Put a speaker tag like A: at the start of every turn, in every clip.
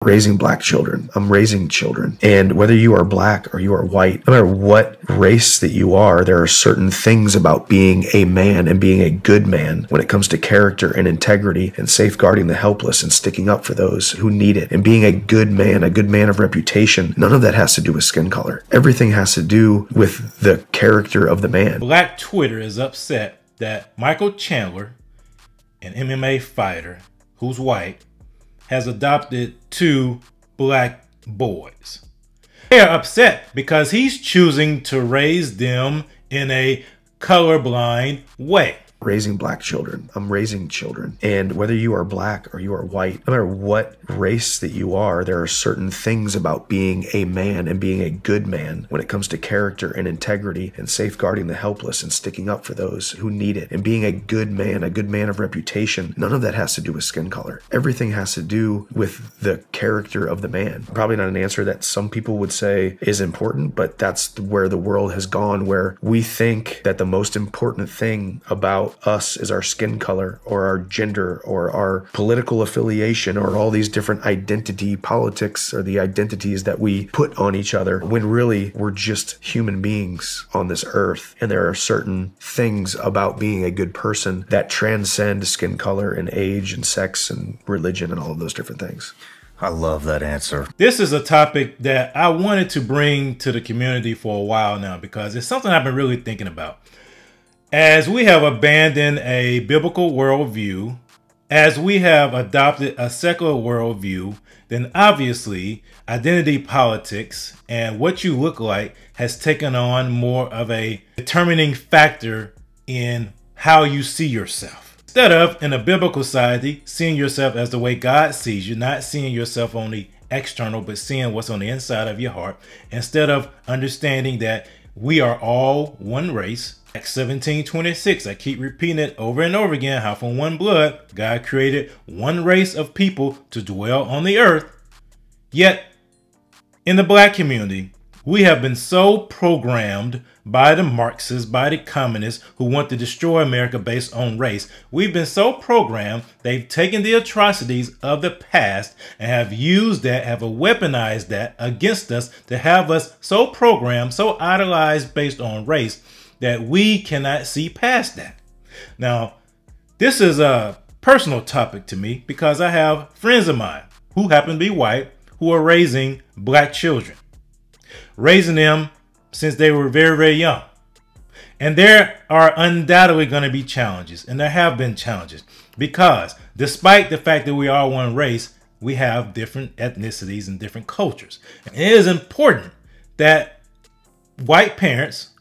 A: Raising black children. I'm raising children. And whether you are black or you are white, no matter what race that you are, there are certain things about being a man and being a good man when it comes to character and integrity and safeguarding the helpless and sticking up for those who need it and being a good man of reputation. None of that has to do with skin color. Everything has to do with the character of the man.
B: Black Twitter is upset that Michael Chandler, an MMA fighter who's white, has adopted 2 black boys. They are upset because he's choosing to raise them in a colorblind way.
A: Raising black children. I'm raising children. And whether you are black or you are white, no matter what race that you are, there are certain things about being a man and being a good man when it comes to character and integrity and safeguarding the helpless and sticking up for those who need it and being a good man of reputation. None of that has to do with skin color. Everything has to do with the character of the man. Probably not an answer that some people would say is important, but that's where the world has gone, where we think that the most important thing about us is our skin color or our gender or our political affiliation or all these different identity politics or the identities that we put on each other, when really we're just human beings on this earth. And there are certain things about being a good person that transcend skin color and age and sex and religion and all of those different things.
C: I love that answer.
B: This is a topic that I wanted to bring to the community for a while now because it's something I've been really thinking about. As we have abandoned a biblical worldview, as we have adopted a secular worldview, then obviously identity politics and what you look like has taken on more of a determining factor in how you see yourself. Instead of, in a biblical society, seeing yourself as the way God sees you, not seeing yourself only external, but seeing what's on the inside of your heart, instead of understanding that we are all one race. Acts 17:26, I keep repeating it over and over again, how from one blood, God created one race of people to dwell on the earth. Yet, in the black community, we have been so programmed by the Marxists, by the communists who want to destroy America based on race. We've been so programmed, they've taken the atrocities of the past and have used that, have weaponized that against us to have us so programmed, so idolized based on race that we cannot see past that. Now, this is a personal topic to me because I have friends of mine who happen to be white who are raising black children, raising them since they were very, very young. And there are undoubtedly going to be challenges, and there have been challenges because despite the fact that we are one race, we have different ethnicities and different cultures. And it is important that white parents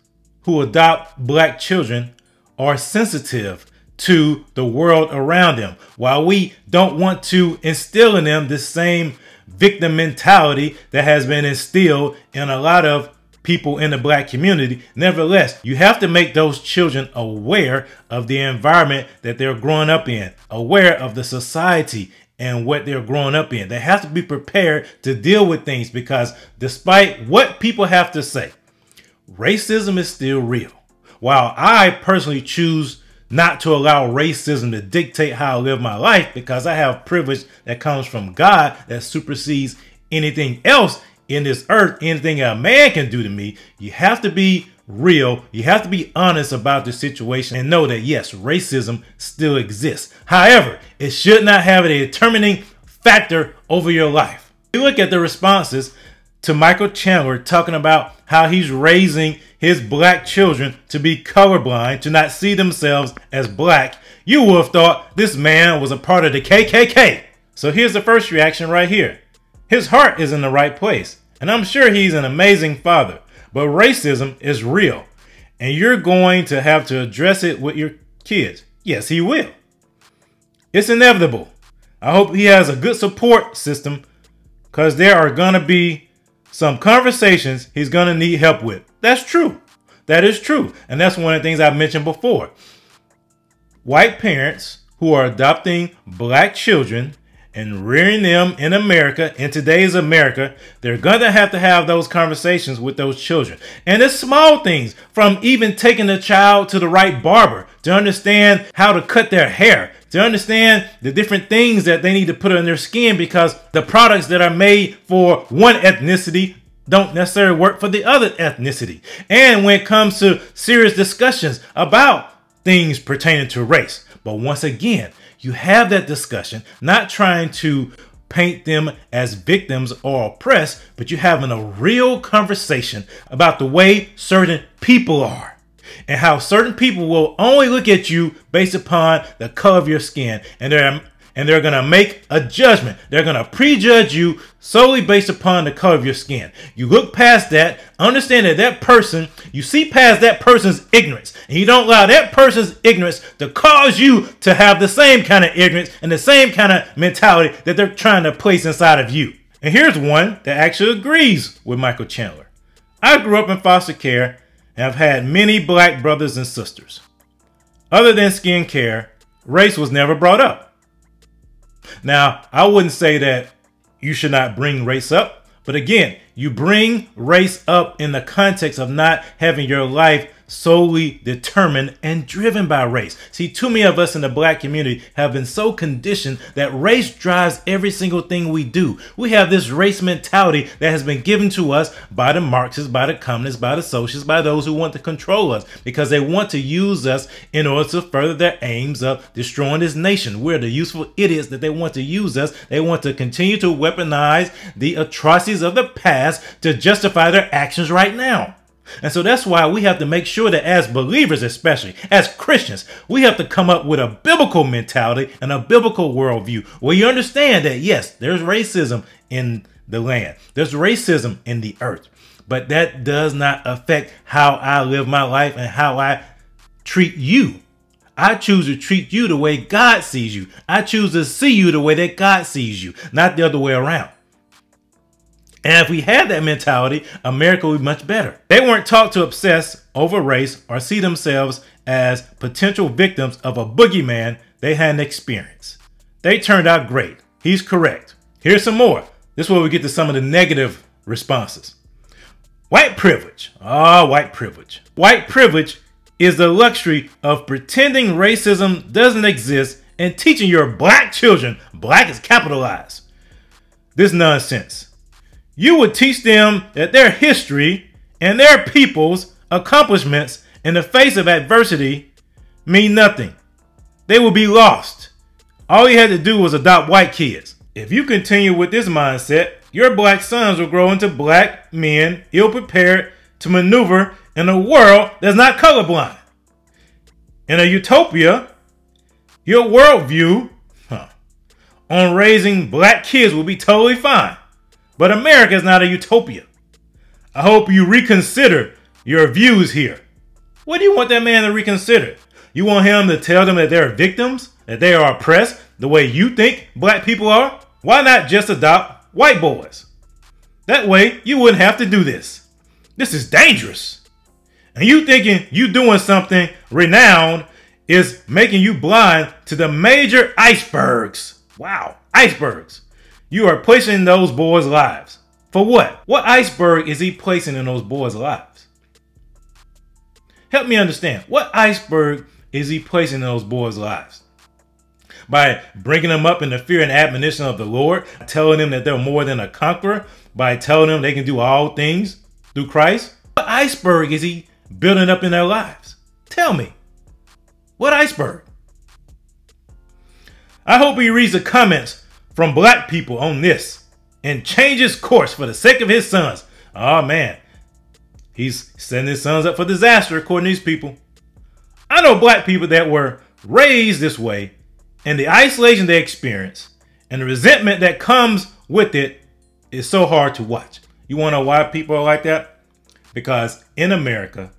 B: who adopt black children are sensitive to the world around them. While we don't want to instill in them the same victim mentality that has been instilled in a lot of people in the black community, nevertheless, you have to make those children aware of the environment that they're growing up in, aware of the society and what they're growing up in. They have to be prepared to deal with things because despite what people have to say, racism is still real. While I personally choose not to allow racism to dictate how I live my life because I have privilege that comes from God that supersedes anything else in this earth, anything a man can do to me, you have to be real. You have to be honest about the situation and know that yes, racism still exists. However, it should not have a determining factor over your life. You look at the responses to Michael Chandler talking about how he's raising his black children to be colorblind, to not see themselves as black. You would have thought this man was a part of the KKK. So here's the first reaction right here. His heart is in the right place, and I'm sure he's an amazing father, but racism is real, and you're going to have to address it with your kids. Yes, he will. It's inevitable. I hope he has a good support system because there are going to be some conversations he's going to need help with. That's true. That is true. And that's one of the things I've mentioned before. White parents who are adopting black children and rearing them in America, in today's America, they're going to have those conversations with those children. And it's small things, from even taking the child to the right barber to understand how to cut their hair, to understand the different things that they need to put on their skin, because the products that are made for one ethnicity don't necessarily work for the other ethnicity. And when it comes to serious discussions about things pertaining to race. But once again, you have that discussion, not trying to paint them as victims or oppressed, but you're having a real conversation about the way certain people are and how certain people will only look at you based upon the color of your skin, and they're going to make a judgment. They're going to prejudge you solely based upon the color of your skin. You look past that, understand that person, you see past that person's ignorance, and you don't allow that person's ignorance to cause you to have the same kind of ignorance and the same kind of mentality that they're trying to place inside of you. And here's one that actually agrees with Michael Chandler. I grew up in foster care and have had many black brothers and sisters. Other than skin care, race was never brought up. Now, I wouldn't say that you should not bring race up, but again, you bring race up in the context of not having your life solely determined and driven by race. See, too many of us in the black community have been so conditioned that race drives every single thing we do. We have this race mentality that has been given to us by the Marxists, by the communists, by the socialists, by those who want to control us, because they want to use us in order to further their aims of destroying this nation. We're the useful idiots that they want to use us. They want to continue to weaponize the atrocities of the past to justify their actions right now. And so that's why we have to make sure that as believers, especially as Christians, we have to come up with a biblical mentality and a biblical worldview where you understand that, yes, there's racism in the land. There's racism in the earth. But that does not affect how I live my life and how I treat you. I choose to treat you the way God sees you. I choose to see you the way that God sees you, not the other way around. And if we had that mentality, America would be much better. They weren't taught to obsess over race or see themselves as potential victims of a boogeyman they hadn't experienced. They turned out great. He's correct. Here's some more. This is where we get to some of the negative responses. White privilege. White privilege. White privilege is the luxury of pretending racism doesn't exist and teaching your black children, black is capitalized, this nonsense. You would teach them that their history and their people's accomplishments in the face of adversity mean nothing. They will be lost. All you had to do was adopt white kids. If you continue with this mindset, your black sons will grow into black men ill-prepared to maneuver in a world that's not colorblind. In a utopia, your worldview on raising black kids will be totally fine. But America is not a utopia. I hope you reconsider your views here. What do you want that man to reconsider? You want him to tell them that they're victims, that they are oppressed the way you think black people are? Why not just adopt white boys? That way you wouldn't have to do this. This is dangerous. And you thinking you doing something renowned is making you blind to the major icebergs. Wow, icebergs. You are placing in those boys' lives. For what? What iceberg is he placing in those boys' lives? Help me understand. What iceberg is he placing in those boys' lives? By bringing them up in the fear and admonition of the Lord, telling them that they're more than a conqueror, by telling them they can do all things through Christ? What iceberg is he building up in their lives? Tell me. What iceberg? I hope he reads the comments from black people on this and changes course for the sake of his sons. Oh man, he's setting his sons up for disaster according to these people. I know black people that were raised this way, and the isolation they experience and the resentment that comes with it is so hard to watch. You want to know why people are like that? Because in America,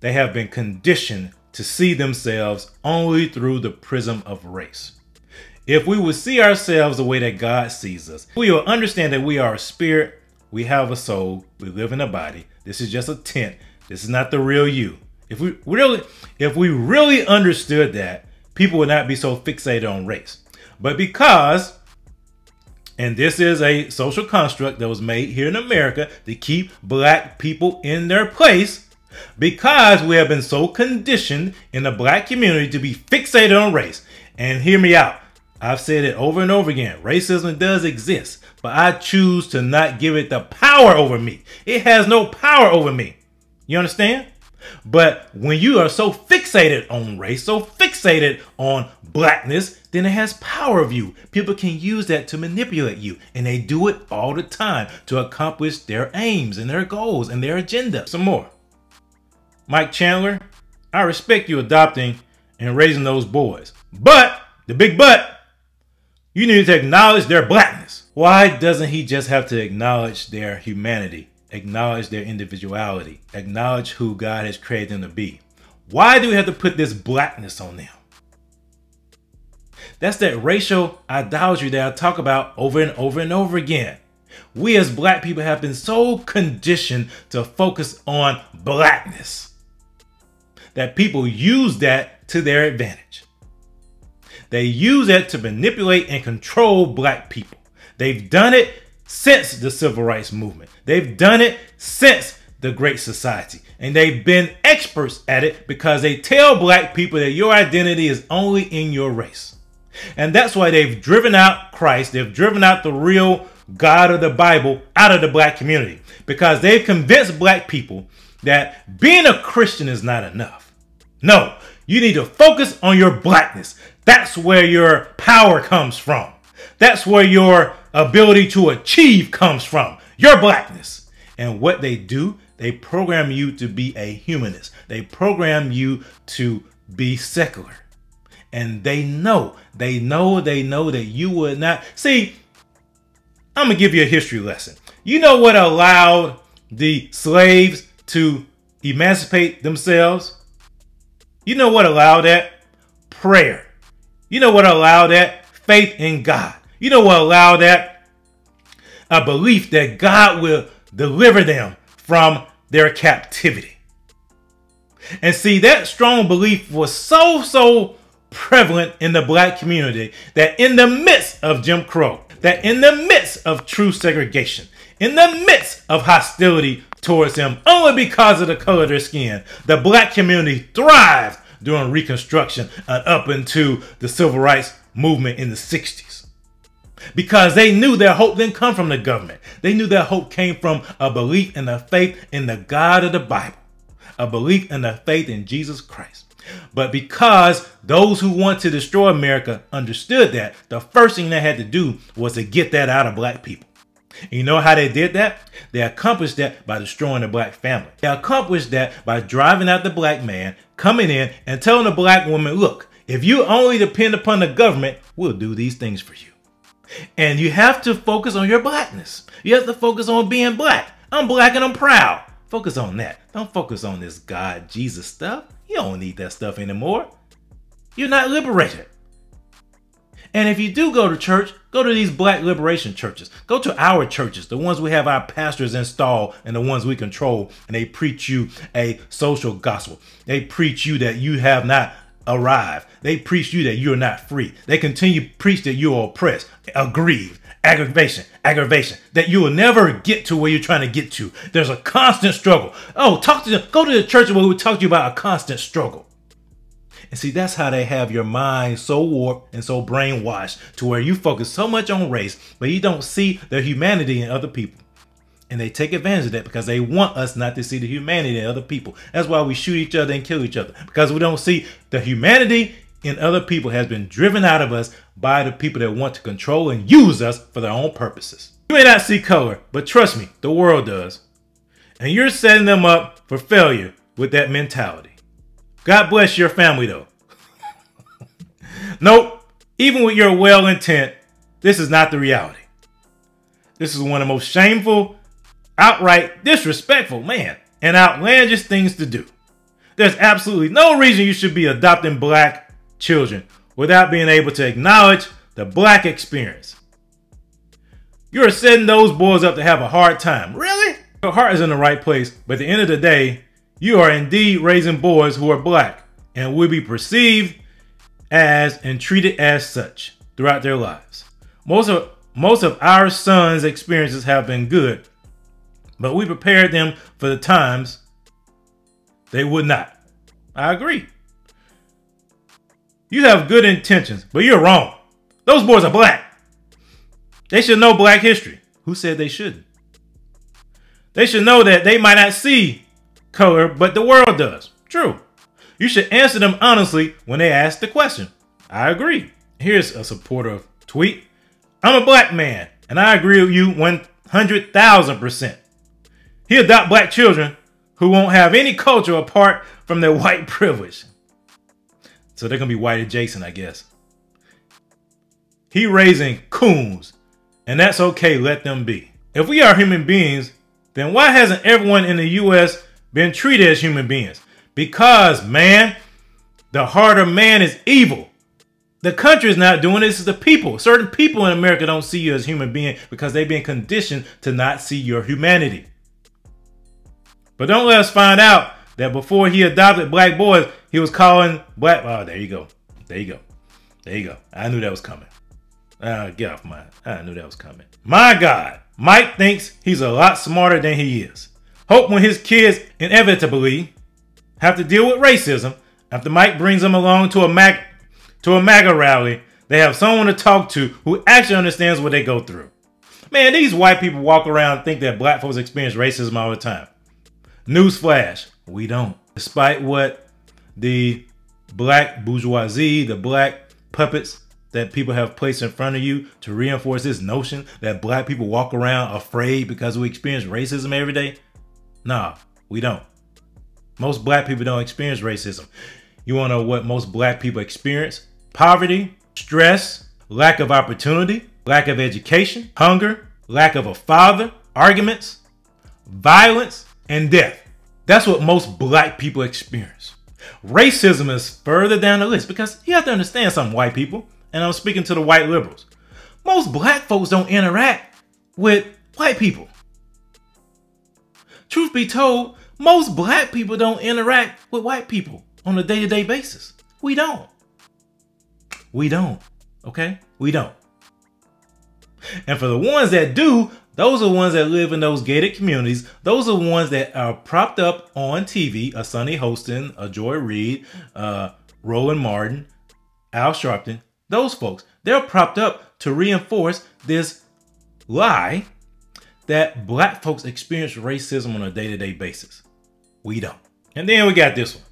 B: they have been conditioned to see themselves only through the prism of race. If we would see ourselves the way that God sees us, we will understand that we are a spirit, we have a soul, we live in a body. This is just a tent. This is not the real you. If we really understood that, people would not be so fixated on race. But because, and this is a social construct that was made here in America to keep black people in their place, because we have been so conditioned in the black community to be fixated on race. And hear me out. I've said it over and over again. Racism does exist, but I choose to not give it the power over me. It has no power over me. You understand? But when you are so fixated on race, so fixated on blackness, then it has power of you. People can use that to manipulate you, and they do it all the time to accomplish their aims and their goals and their agenda. Some more. Mike Chandler, I respect you adopting and raising those boys. But, the big but, you need to acknowledge their blackness. Why doesn't he just have to acknowledge their humanity? Acknowledge their individuality, acknowledge who God has created them to be? Why do we have to put this blackness on them? That's that racial idolatry that I talk about over and over and over again. We as black people have been so conditioned to focus on blackness that people use that to their advantage. They use it to manipulate and control black people. They've done it since the civil rights movement. They've done it since the Great Society. And they've been experts at it because they tell black people that your identity is only in your race. And that's why they've driven out Christ. They've driven out the real God of the Bible out of the black community. Because they've convinced black people that being a Christian is not enough. No, you need to focus on your blackness. That's where your power comes from. That's where your ability to achieve comes from. Your blackness. And what they do, they program you to be a humanist. They program you to be secular. And they know that you would not. See, I'm going to give you a history lesson. You know what allowed the slaves to emancipate themselves? You know what allowed that? Prayer. You know what allowed that? Faith in God. You know what allowed that? A belief that God will deliver them from their captivity. And see, that strong belief was so prevalent in the black community that in the midst of Jim Crow, that in the midst of true segregation, in the midst of hostility towards them only because of the color of their skin, the black community thrived during Reconstruction and up into the Civil Rights Movement in the 60s. Because they knew their hope didn't come from the government. They knew their hope came from a belief and a faith in the God of the Bible. A belief and a faith in Jesus Christ. But because those who want to destroy America understood that, the first thing they had to do was to get that out of black people. And you know how they did that? They accomplished that by destroying the black family. They accomplished that by driving out the black man, coming in and telling the black woman, look, if you only depend upon the government, we'll do these things for you. And you have to focus on your blackness. You have to focus on being black. I'm black and I'm proud. Focus on that. Don't focus on this God, Jesus stuff. You don't need that stuff anymore. You're not liberated. And if you do go to church, go to these black liberation churches. Go to our churches, the ones we have our pastors install and the ones we control. And they preach you a social gospel. They preach you that you have not arrived. They preach you that you're not free. They continue to preach that you're oppressed, aggrieved, aggravation, that you will never get to where you're trying to get to. There's a constant struggle. Oh, go to the church where we talk to you about a constant struggle. And see, that's how they have your mind so warped and so brainwashed to where you focus so much on race, but you don't see the humanity in other people. And they take advantage of that because they want us not to see the humanity in other people. That's why we shoot each other and kill each other, because we don't see the humanity in other people has been driven out of us by the people that want to control and use us for their own purposes. You may not see color, but trust me, the world does. And you're setting them up for failure with that mentality. God bless your family though. Nope, even with your well intent, this is not the reality. This is one of the most shameful, outright disrespectful, and outlandish things to do. There's absolutely no reason you should be adopting black children without being able to acknowledge the black experience. You're setting those boys up to have a hard time. Really? Your heart is in the right place, but at the end of the day, you are indeed raising boys who are black and will be perceived as and treated as such throughout their lives. Most of our sons' experiences have been good, but we prepared them for the times they would not. I agree. You have good intentions, but you're wrong. Those boys are black. They should know black history. Who said they shouldn't? They should know that they might not see color, but the world does. True. You should answer them honestly when they ask the question. I agree. Here's a supportive tweet. I'm a black man, and I agree with you 100,000%. He adopt black children who won't have any culture apart from their white privilege. So they're going to be white adjacent, I guess. He raising coons, and that's okay, let them be. If we are human beings, then why hasn't everyone in the U.S. been treated as human beings? Because, man, the heart of man is evil. The country is not doing this, it's the people. Certain people in America don't see you as human being because they've been conditioned to not see your humanity. But don't let us find out that before he adopted black boys, he was calling black... Oh, there you go. There you go. There you go. I knew that was coming. Get off mine. I knew that was coming. My God, Mike thinks he's a lot smarter than he is. Hope when his kids inevitably have to deal with racism, after Mike brings them along to a MAGA rally, they have someone to talk to who actually understands what they go through. Man, these white people walk around and think that black folks experience racism all the time. Newsflash, we don't. Despite what the black bourgeoisie, the black puppets that people have placed in front of you to reinforce this notion that black people walk around afraid because we experience racism every day. Nah, we don't. Most black people don't experience racism. You want to know what most black people experience? Poverty, stress, lack of opportunity, lack of education, hunger, lack of a father, arguments, violence, and death. That's what most black people experience. Racism is further down the list because you have to understand something, white people, and I'm speaking to the white liberals. Most black folks don't interact with white people. Truth be told, most black people don't interact with white people on a day-to-day basis. We don't. We don't. Okay? We don't. And for the ones that do, those are the ones that live in those gated communities. Those are the ones that are propped up on TV. A Sonny Hostin, a Joy Reid, Roland Martin, Al Sharpton. Those folks, they're propped up to reinforce this lie that black folks experience racism on a day-to-day basis. We don't. And then we got this one.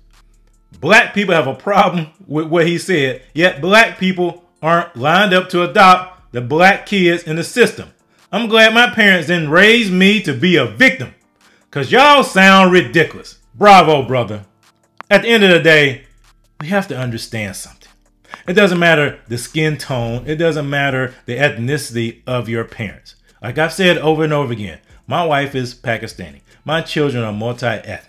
B: Black people have a problem with what he said, yet black people aren't lined up to adopt the black kids in the system. I'm glad my parents didn't raise me to be a victim, because y'all sound ridiculous. Bravo, brother. At the end of the day, we have to understand something. It doesn't matter the skin tone. It doesn't matter the ethnicity of your parents. Like I've said over and over again, my wife is Pakistani. My children are multi-ethnic.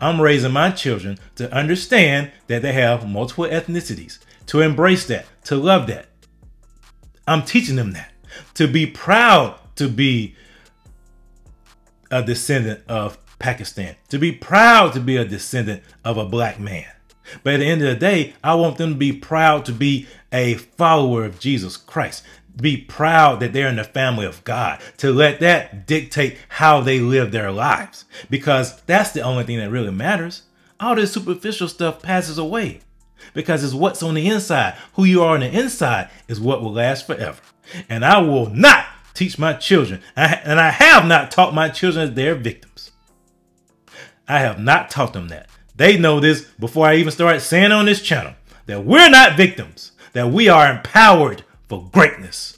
B: I'm raising my children to understand that they have multiple ethnicities, to embrace that, to love that. I'm teaching them that, to be proud to be a descendant of Pakistan, to be proud to be a descendant of a black man. But at the end of the day, I want them to be proud to be a follower of Jesus Christ. Be proud that they're in the family of God, to let that dictate how they live their lives, because that's the only thing that really matters. All this superficial stuff passes away because it's what's on the inside. Who you are on the inside is what will last forever. And I will not teach my children, and I have not taught my children that they're victims. I have not taught them that. They know this before I even started saying on this channel that we're not victims, that we are empowered for greatness.